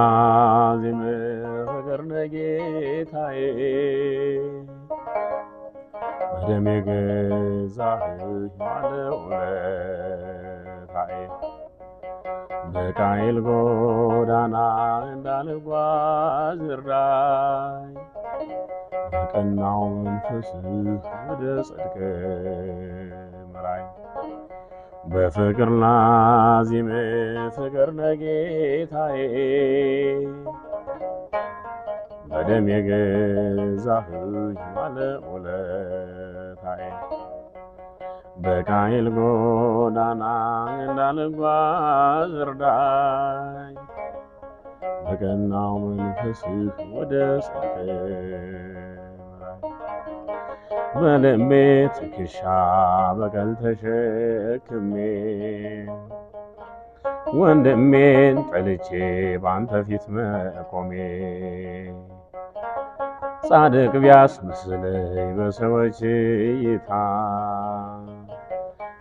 ላዜም ፍቅር ነጌታዬ በደም የገዛኸኝ ባለውለታዬ በቃየል ጎዳና እንዳልጓዝ እርዳኝ በቀናው መንፈስህ ወደ ጽድቅ ምራኝ በፍቅር ላዜም ፍቅር ነጌታዬ በደም የገዛኸኝ ባለውለታዬ በቃየል ጎዳና እንዳልጓዝ እርዳኝ በቀናው መንፈስህ ወደ ጽድቅ ምራኝ በልቤ ትከሻ በቀል ተሸክሜ ወንድሜን ጠልቼ ባንተ ፊት መቆሜ ጻድቅ ቢያስመስለኝ በሰዎች እይታ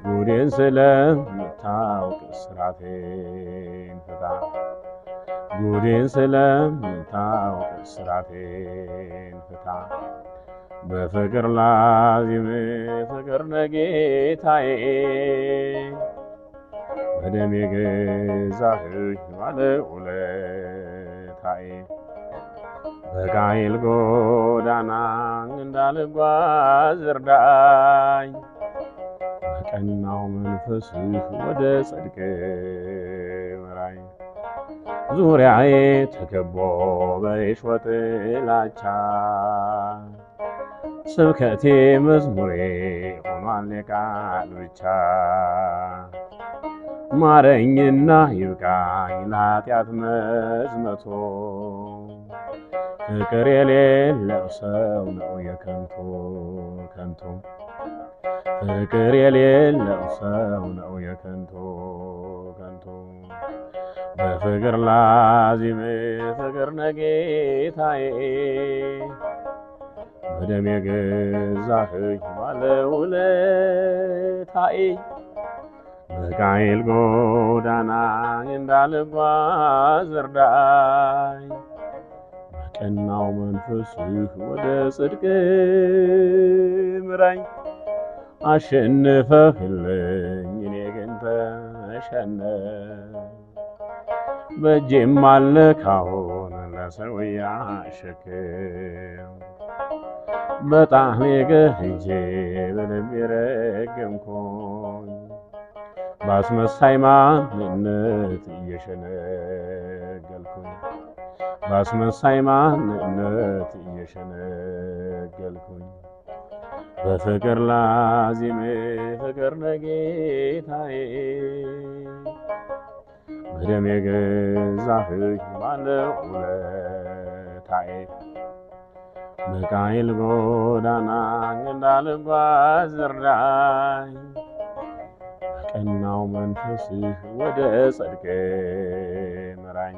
ጉዴን ስለምታውቅ እስራቴን ፍታ ጉዴን ስለምታውቅ እስራቴን ፍታ በፍቅር ላዜም ፍቅር ነጌታዬ በደም የገዛኸኝ ባለውለታዬ በቃየል ጎዳና እንዳልጓዝ እርዳኝ በቀናው መንፈስህ ወደ ጽድቅ ምራኝ ዙሪያዬ ተከቦ በእሾህ ጥላቻ ስብከቴ መዝሙሬ ሆኗል የቃል ብቻ ማረኝና ይብቃኝ ለኃጢአት መዝመቶ ፍቅር የሌለው ሰው ነው የከንቱ ከንቱ ፍቅር የሌለው ሰው ነው የከንቱ ከንቱ በፍቅር ላዜም ፍቅር ነጌታዬ በደም የገዛኸኝ ባለውለታዬ በቃየል ጎዳና እንዳልጓዝ እርዳኝ በቀናው መንፈስህ ወደ ጽድቅ ምራኝ አሸንፈህልኝ እኔ ግን ተሸነፍ በእጄም አልነካውን ለሰው ያሸክም በጣም የገህጄ በልቤ ረገምኩኝ ባስመሳይ ማንነት እየሸነገልኩኝ ባስመሳይ ማንነት እየሸነገልኩኝ በፍቅር ላዜም ፍቅር ነጌታዬ በደም የገዛኸኝ ባለውለታዬ በቃየል ጎዳና እንዳልጓዝ እርዳኝ በቀናው መንፈስህ ወደ ጽድቅ ምራኝ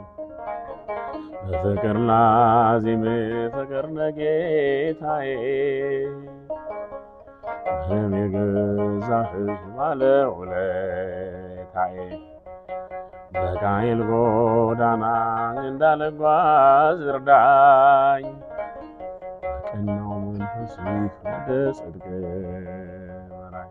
በፍቅር ላዜም ፍቅር ነጌታዬ በደም የገዛኸኝ ባለውለታዬ በቃየል ጎዳና እንዳልጓዝ እርዳኝ በቀናው መንፈስህ ወደ ጽድቅ ምራኝ